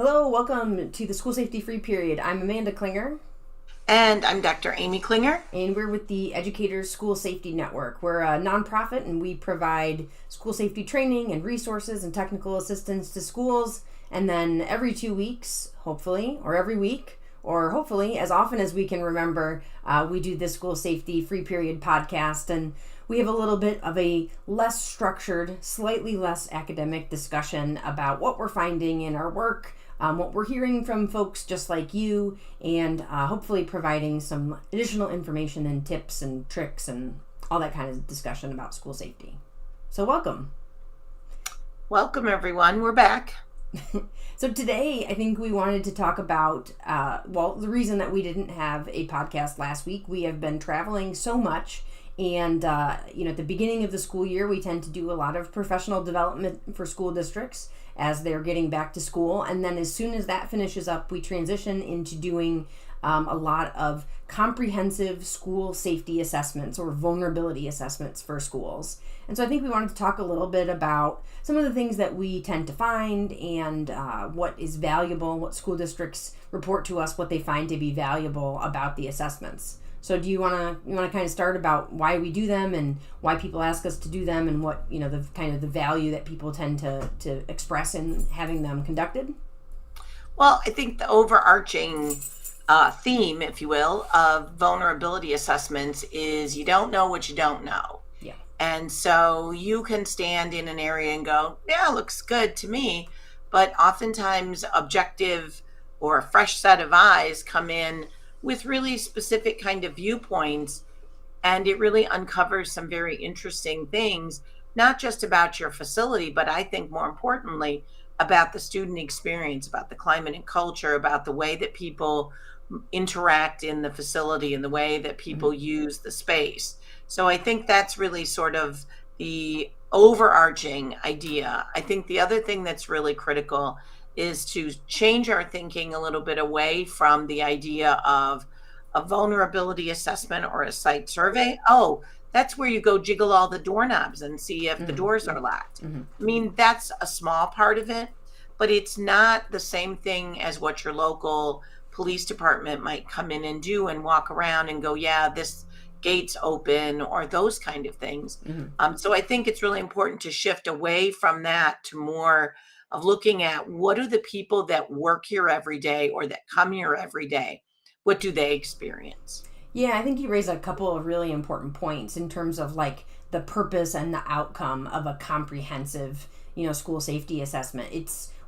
Hello, welcome to the School Safety Free Period. I'm Amanda Klinger, And I'm Dr. Amy Klinger. and we're with the Educators School Safety Network. We're a nonprofit, and we provide school safety training and resources and technical assistance to schools. And then every 2 weeks, hopefully, or every week, or hopefully as often as we can remember, we do this School Safety Free Period podcast. And we have a little bit of a less structured, slightly less academic discussion about what we're finding in our work, what we're hearing from folks just like you, and hopefully providing some additional information and tips and tricks and all that kind of discussion about school safety. So welcome. Welcome, everyone. We're back. So today, I think we wanted to talk about, the reason that we didn't have a podcast last week. We have been traveling so much, and at the beginning of the school year, we tend to do a lot of professional development for school districts as they're getting back to school. And then as soon as that finishes up, we transition into doing a lot of comprehensive school safety assessments or vulnerability assessments for schools. And so I think we wanted to talk a little bit about some of the things that we tend to find and what is valuable, what school districts report to us, what they find to be valuable about the assessments. So do you want to kind of start about why we do them and why people ask us to do them and what, the kind of the value that people tend to express in having them conducted? Well, I think the overarching theme, if you will, of vulnerability assessments is you don't know what you don't know. Yeah. And so you can stand in an area and go, yeah, looks good to me. But oftentimes objective or a fresh set of eyes come in with really specific kind of viewpoints. And it really uncovers some very interesting things, not just about your facility, but I think more importantly, about the student experience, about the climate and culture, about the way that people interact in the facility and the way that people use the space. So I think that's really sort of the overarching idea. I think the other thing that's really critical is to change our thinking a little bit away from the idea of a vulnerability assessment or a site survey. Oh, that's where you go jiggle all the doorknobs and see if the doors are locked. I mean, that's a small part of it, but it's not the same thing as what your local police department might come in and do and walk around and go, yeah, this gate's open, or those kind of things. So I think it's really important to shift away from that to more of looking at what are the people that work here every day or that come here every day, what do they experience? Yeah, I think you raise a couple of really important points in terms of like the purpose and the outcome of a comprehensive, school safety assessment.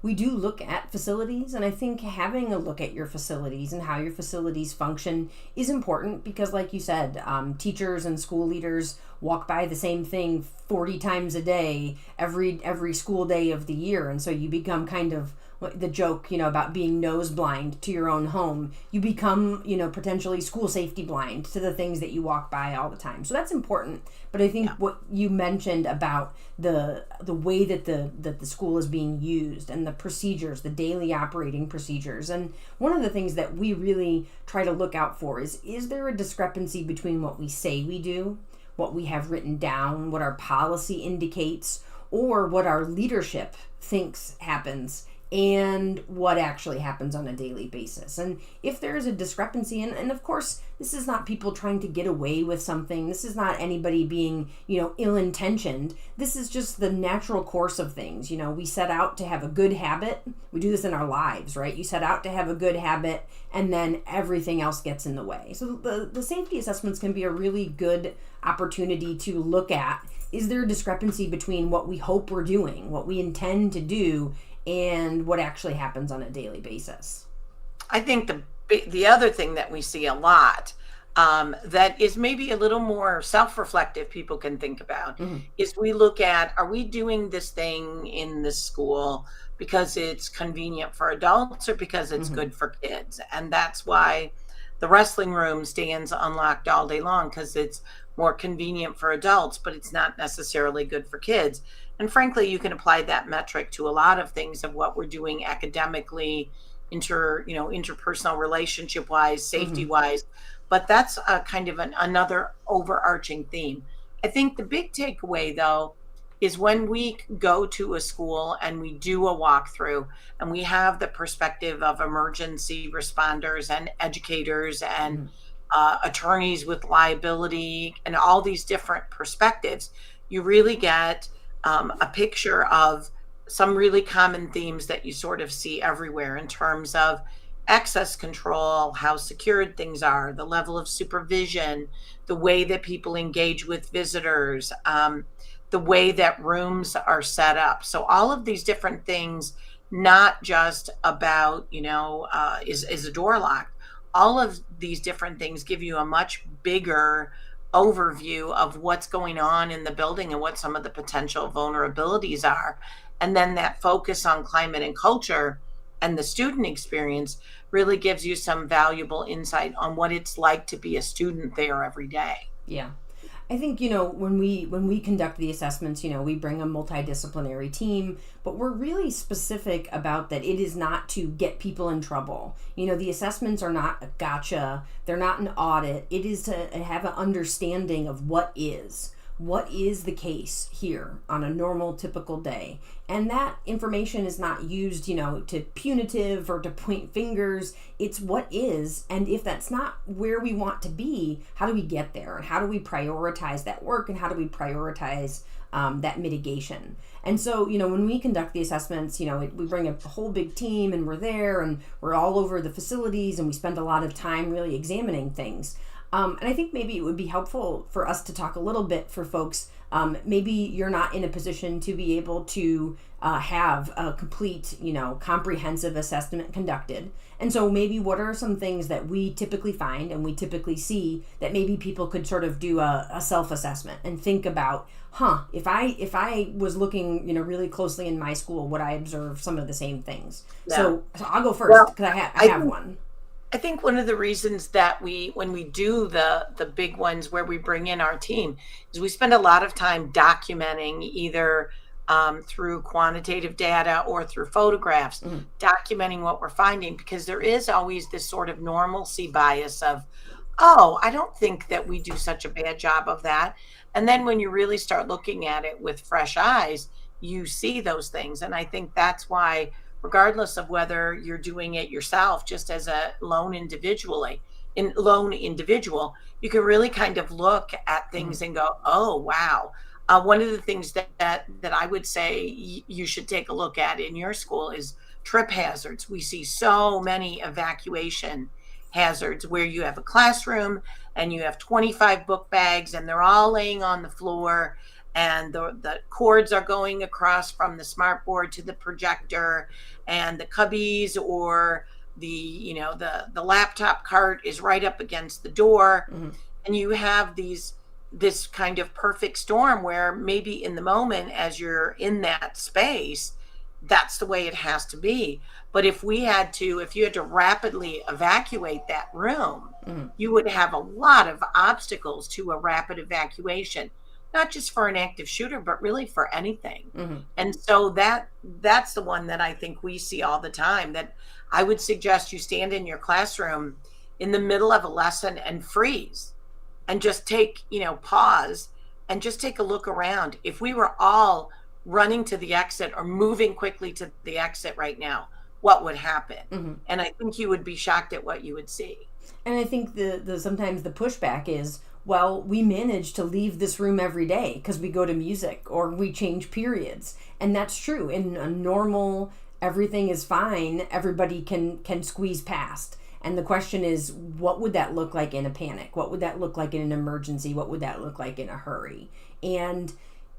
We do look at facilities, and I think having a look at your facilities and how your facilities function is important because, like you said, teachers and school leaders walk by the same thing 40 times a day, every school day of the year, and so you become kind of the joke, about being nose blind to your own home. You become, potentially school safety blind to the things that you walk by all the time. So that's important. But I think what you mentioned about the way that the school is being used and the procedures, the daily operating procedures. And one of the things that we really try to look out for is there a discrepancy between what we say we do, what we have written down, what our policy indicates, or what our leadership thinks happens and what actually happens on a daily basis. And if there is a discrepancy, and of course, this is not people trying to get away with something. This is not anybody being, ill-intentioned. This is just the natural course of things. We set out to have a good habit. We do this in our lives, right? You set out to have a good habit, and then everything else gets in the way. So the safety assessments can be a really good opportunity to look at, is there a discrepancy between what we hope we're doing, what we intend to do, and what actually happens on a daily basis? I think the other thing that we see a lot that is maybe a little more self-reflective people can think about is we look at, are we doing this thing in this school because it's convenient for adults or because it's good for kids? And that's why the wrestling room stands unlocked all day long, because it's more convenient for adults, but it's not necessarily good for kids. And frankly, you can apply that metric to a lot of things of what we're doing academically, interpersonal relationship wise, safety wise. But that's a kind of another overarching theme. I think the big takeaway, though, is when we go to a school and we do a walkthrough and we have the perspective of emergency responders and educators and Mm-hmm. attorneys with liability and all these different perspectives, you really get a picture of some really common themes that you sort of see everywhere in terms of access control, how secured things are, the level of supervision, the way that people engage with visitors, the way that rooms are set up. So all of these different things, not just about, is a door locked. All of these different things give you a much bigger overview of what's going on in the building and what some of the potential vulnerabilities are. And then that focus on climate and culture and the student experience really gives you some valuable insight on what it's like to be a student there every day. Yeah. I think, when we conduct the assessments, we bring a multidisciplinary team, but we're really specific about that it is not to get people in trouble. The assessments are not a gotcha. They're not an audit. It is to have an understanding of what is the case here on a normal, typical day. And that information is not used, to punitive or to point fingers. It's what is, and if that's not where we want to be, how do we get there? And how do we prioritize that work? And how do we prioritize that mitigation? And so, when we conduct the assessments, we bring a whole big team and we're there and we're all over the facilities and we spend a lot of time really examining things. And I think maybe it would be helpful for us to talk a little bit for folks. Maybe you're not in a position to be able to have a complete, comprehensive assessment conducted. And so maybe what are some things that we typically find and we typically see that maybe people could sort of do a self-assessment and think about, if I was looking, really closely in my school, would I observe some of the same things? Yeah. So I'll go first because I have one. I think one of the reasons that when we do the big ones where we bring in our team is we spend a lot of time documenting either through quantitative data or through photographs, documenting what we're finding, because there is always this sort of normalcy bias of, oh, I don't think that we do such a bad job of that. And then when you really start looking at it with fresh eyes, you see those things. And I think that's why, regardless of whether you're doing it yourself, just as a lone individual, you can really kind of look at things and go, oh, wow. One of the things that I would say you should take a look at in your school is trip hazards. We see so many evacuation hazards where you have a classroom and you have 25 book bags and they're all laying on the floor and the cords are going across from the smart board to the projector, and the cubbies or the laptop cart is right up against the door. And you have this kind of perfect storm where maybe in the moment as you're in that space, that's the way it has to be. But if you had to rapidly evacuate that room, you would have a lot of obstacles to a rapid evacuation, not just for an active shooter, but really for anything. And so that's the one that I think we see all the time, that I would suggest you stand in your classroom in the middle of a lesson and freeze and just pause and just take a look around. If we were all running to the exit or moving quickly to the exit right now, what would happen? And I think you would be shocked at what you would see. And I think sometimes the pushback is, well, we manage to leave this room every day because we go to music or we change periods. And that's true. In a normal, everything is fine, everybody can squeeze past. And the question is, what would that look like in a panic? What would that look like in an emergency? What would that look like in a hurry? And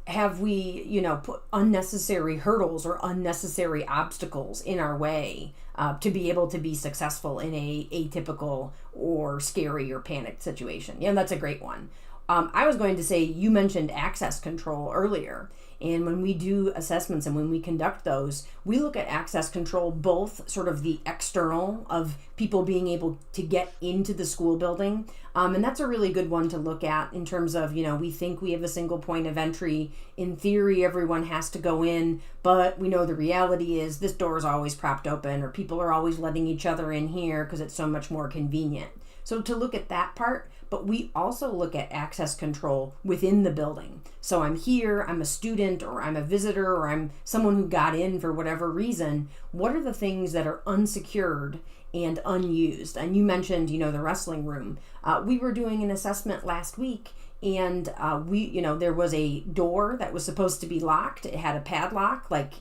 have we, put unnecessary hurdles or unnecessary obstacles in our way to be able to be successful in a atypical or scary or panicked situation? That's a great one. I was going to say, you mentioned access control earlier. And when we do assessments and when we conduct those, we look at access control, both sort of the external of people being able to get into the school building. And that's a really good one to look at in terms of, we think we have a single point of entry. In theory, everyone has to go in, but we know the reality is this door is always propped open or people are always letting each other in here because it's so much more convenient. So to look at that part, but we also look at access control within the building. So I'm here, I'm a student, or I'm a visitor, or I'm someone who got in for whatever reason. What are the things that are unsecured and unused? And you mentioned, the wrestling room. We were doing an assessment last week, and there was a door that was supposed to be locked. It had a padlock, like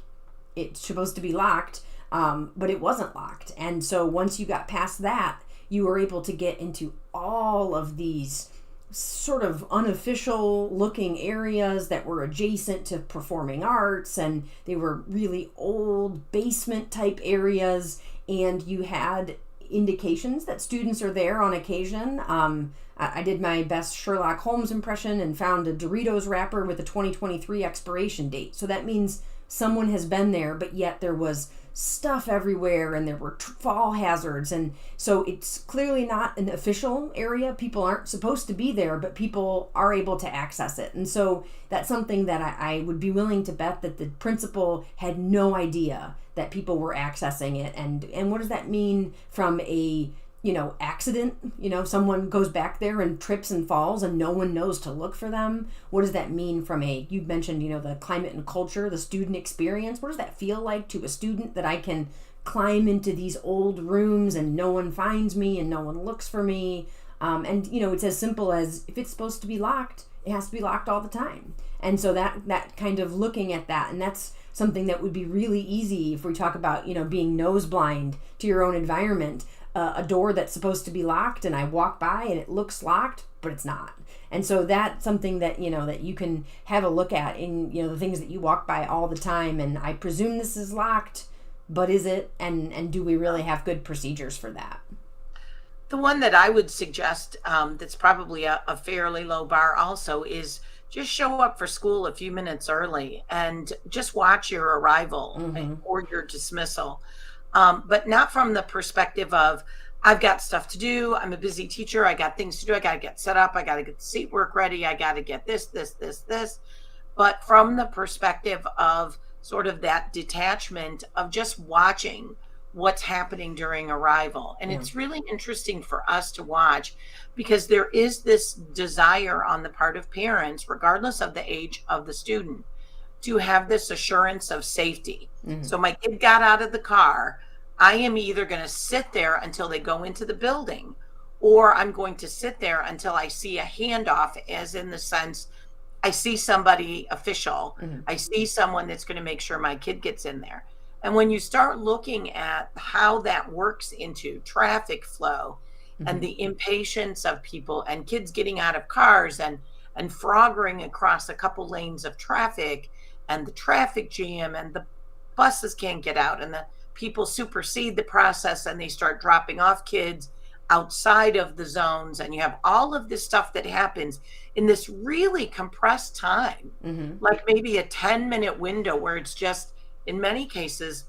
it's supposed to be locked, but it wasn't locked. And so once you got past that, you were able to get into all of these sort of unofficial looking areas that were adjacent to performing arts, and they were really old basement type areas, and you had indications that students are there on occasion. I did my best Sherlock Holmes impression and found a Doritos wrapper with a 2023 expiration date. So that means someone has been there, but yet there was stuff everywhere, and there were fall hazards, and so it's clearly not an official area. People aren't supposed to be there, but people are able to access it. And so that's something that I would be willing to bet that the principal had no idea that people were accessing it. And what does that mean from a accident? Someone goes back there and trips and falls and no one knows to look for them. What does that mean from you mentioned, the climate and culture, the student experience? What does that feel like to a student, that I can climb into these old rooms and no one finds me and no one looks for me? It's as simple as, if it's supposed to be locked, it has to be locked all the time. And so that kind of looking at that, and that's something that would be really easy if we talk about, being nose blind to your own environment. A door that's supposed to be locked, and I walk by and it looks locked, but it's not. And so that's something that that you can have a look at in the things that you walk by all the time. And I presume this is locked, but is it? And do we really have good procedures for that? The one that I would suggest, that's probably a fairly low bar also, is just show up for school a few minutes early and just watch your arrival or your dismissal. But not from the perspective of, I've got stuff to do, I'm a busy teacher, I got things to do, I got to get set up, I got to get the seat work ready, I got to get this, but from the perspective of sort of that detachment of just watching what's happening during arrival. And it's really interesting for us to watch, because there is this desire on the part of parents, regardless of the age of the student, to have this assurance of safety. So my kid got out of the car. I am either going to sit there until they go into the building, or I'm going to sit there until I see a handoff, as in the sense, I see somebody official. I see someone that's going to make sure my kid gets in there. And when you start looking at how that works into traffic flow and the impatience of people and kids getting out of cars and froggering across a couple lanes of traffic, and the traffic jam, and the buses can't get out, and the people supersede the process, and they start dropping off kids outside of the zones, and you have all of this stuff that happens in this really compressed time, like maybe a 10-minute window, where it's just, in many cases,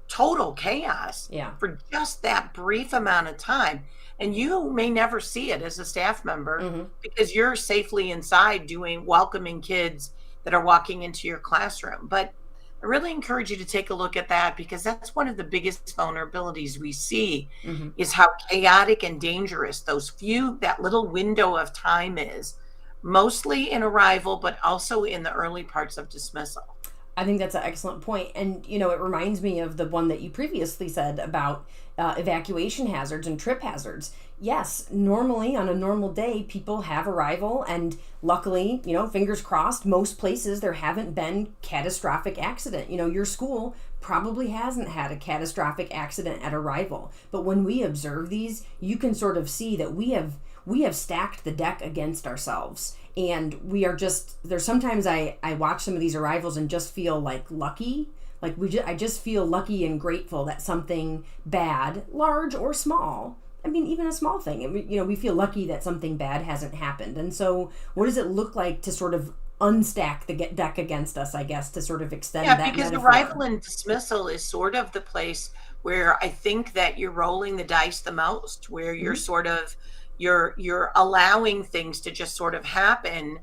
total chaos for just that brief amount of time. And you may never see it as a staff member, because you're safely inside welcoming kids that are walking into your classroom. But I really encourage you to take a look at that, because that's one of the biggest vulnerabilities we see, is how chaotic and dangerous that little window of time is, mostly in arrival, but also in the early parts of dismissal. I think that's an excellent point. And, it reminds me of the one that you previously said about evacuation hazards and trip hazards. Yes, normally on a normal day, people have arrival, and luckily, fingers crossed, most places there haven't been catastrophic accident. Your school probably hasn't had a catastrophic accident at arrival. But when we observe these, you can sort of see that we have stacked the deck against ourselves. And we are there's sometimes I watch some of these arrivals and just feel like lucky. Like I just feel lucky and grateful that something bad, large or small, I mean, even a small thing, we feel lucky that something bad hasn't happened. And so what does it look like to sort of unstack the deck against us, I guess, to sort of extend that because metaphor? Arrival and dismissal is sort of the place where I think that you're rolling the dice the most, where you're sort of, you're allowing things to just sort of happen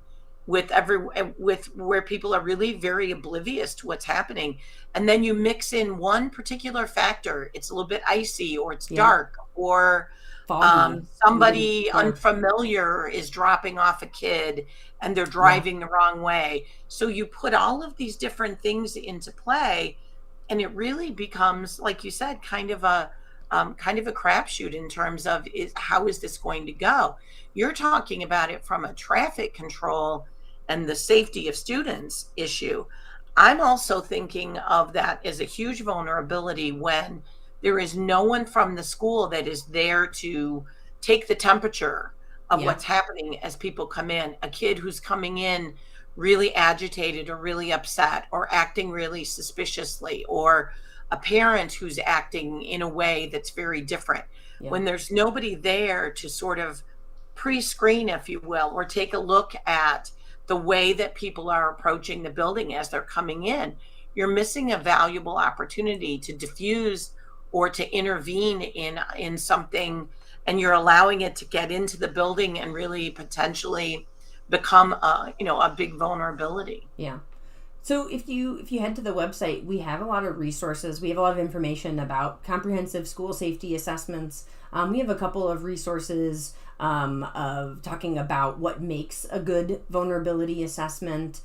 with where people are really very oblivious to what's happening. And then you mix in one particular factor. It's a little bit icy, or it's dark, or Foggy. Somebody Yeah. unfamiliar is dropping off a kid and they're driving the wrong way. So you put all of these different things into play, and it really becomes, like you said, kind of a crapshoot in terms of how is this going to go. You're talking about it from a traffic control and the safety of students issue. I'm also thinking of that as a huge vulnerability when there is no one from the school that is there to take the temperature of Yeah. what's happening as people come in. A kid who's coming in really agitated or really upset or acting really suspiciously, or a parent who's acting in a way that's very different. Yeah. When there's nobody there to sort of pre-screen, if you will, or take a look at the way that people are approaching the building as they're coming in, you're missing a valuable opportunity to diffuse or to intervene in something, and you're allowing it to get into the building and really potentially become a big vulnerability. Yeah. So if you head to the website, we have a lot of resources. We have a lot of information about comprehensive school safety assessments. We have a couple of resources of talking about what makes a good vulnerability assessment.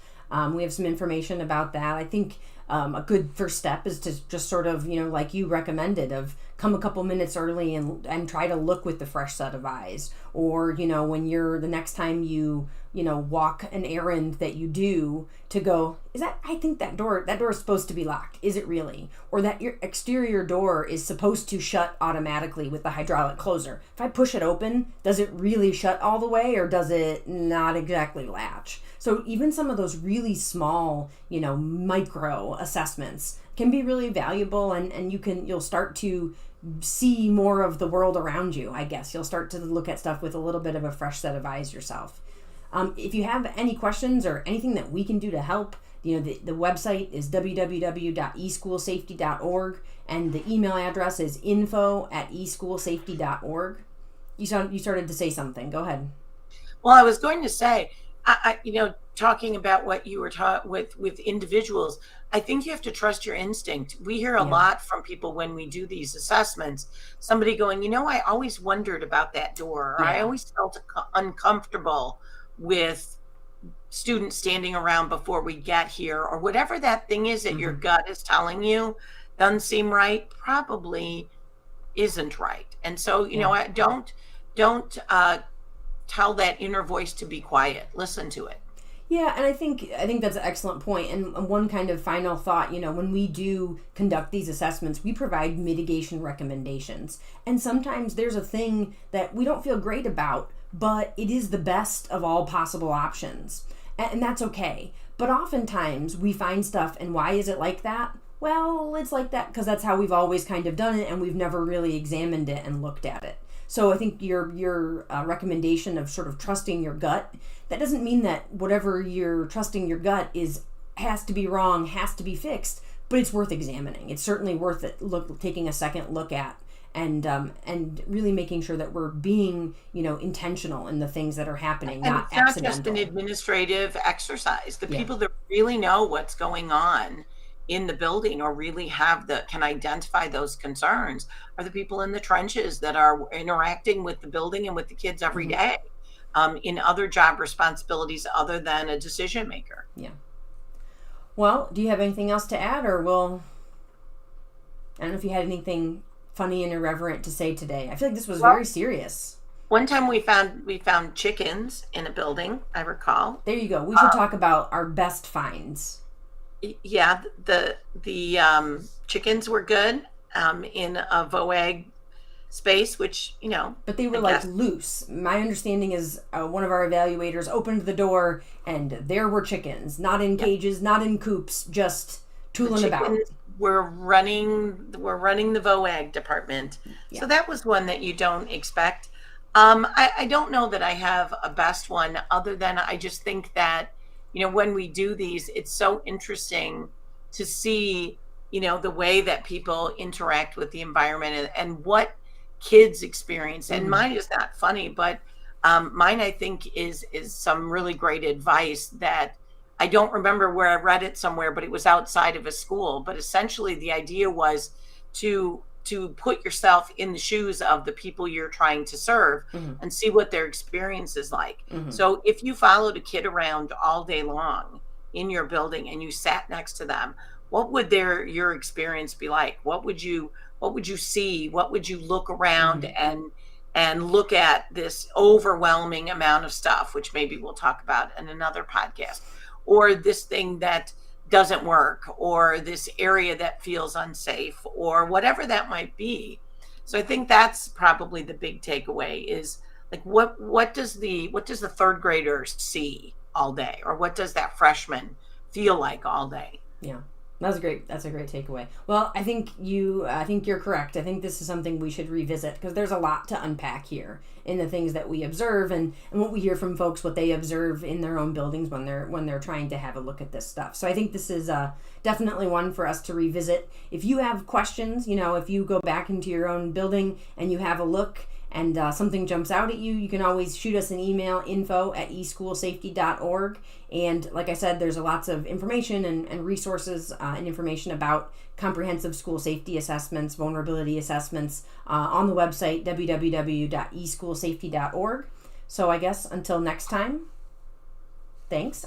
We have some information about that. I think a good first step is to just sort of, like you recommended, of come a couple minutes early and try to look with the fresh set of eyes. Or, when you're the next time you walk an errand that you do, to go, I think that door is supposed to be locked. Is it really? Or that your exterior door is supposed to shut automatically with the hydraulic closer. If I push it open, does it really shut all the way, or does it not exactly latch? So even some of those really small, micro assessments can be really valuable, and you'll start to see more of the world around you, I guess. You'll start to look at stuff with a little bit of a fresh set of eyes yourself. If you have any questions or anything that we can do to help, the website is www.eschoolsafety.org, and the email address is info@eschoolsafety.org. You started to say something. Go ahead. Well, I was going to say, talking about what you were taught with individuals, I think you have to trust your instinct. We hear a lot from people when we do these assessments, somebody going, I always wondered about that door, or I always felt uncomfortable with students standing around before we get here, or whatever that thing is that your gut is telling you doesn't seem right, probably isn't right. And so, I don't tell that inner voice to be quiet. Listen to it. Yeah, and I think that's an excellent point. And one kind of final thought, when we do conduct these assessments, we provide mitigation recommendations. And sometimes there's a thing that we don't feel great about, but it is the best of all possible options. And that's okay. But oftentimes we find stuff, and why is it like that? Well, it's like that because that's how we've always kind of done it, and we've never really examined it and looked at it. So I think your recommendation of sort of trusting your gut, that doesn't mean that whatever you're trusting your gut has to be wrong, has to be fixed, but it's worth examining. It's certainly worth it taking a second look at, and really making sure that we're being, intentional in the things that are happening, And not it's not accidental. just an administrative exercise. The people that really know what's going on in the building, or really can identify those concerns, are the people in the trenches that are interacting with the building and with the kids every day, in other job responsibilities other than a decision maker. Yeah. Well, do you have anything else to add, or I don't know if you had anything funny and irreverent to say today. I feel like this was very serious. One time we found chickens in a building, I recall. There you go. We should talk about our best finds. Yeah, the chickens were good in a VOAG space, which, But they were loose. My understanding is one of our evaluators opened the door and there were chickens, not in cages, not in coops, just tooling about. We're running the VOAG department. Yeah. So that was one that you don't expect. I don't know that I have a best one, other than I just think that, when we do these, it's so interesting to see, the way that people interact with the environment and what kids experience. And mine is not funny, but mine, I think, is some really great advice that I don't remember where I read it somewhere, but it was outside of a school. But essentially the idea was to to put yourself in the shoes of the people you're trying to serve and see what their experience is like. So if you followed a kid around all day long in your building and you sat next to them, what would your experience be like? What would you see? What would you look around and look at this overwhelming amount of stuff, which maybe we'll talk about in another podcast, or this thing that doesn't work, or this area that feels unsafe, or whatever that might be. So I think that's probably the big takeaway is like what does the third grader see all day, or what does that freshman feel like all day? Yeah. That's a great takeaway. Well, I think you're correct. I think this is something we should revisit because there's a lot to unpack here in the things that we observe and what we hear from folks, what they observe in their own buildings when they're trying to have a look at this stuff. So I think this is definitely one for us to revisit. If you have questions, if you go back into your own building and you have a look and something jumps out at you, you can always shoot us an email, info@eschoolsafety.org. And like I said, there's lots of information and resources and information about comprehensive school safety assessments, vulnerability assessments on the website, www.eschoolsafety.org. So I guess until next time, thanks.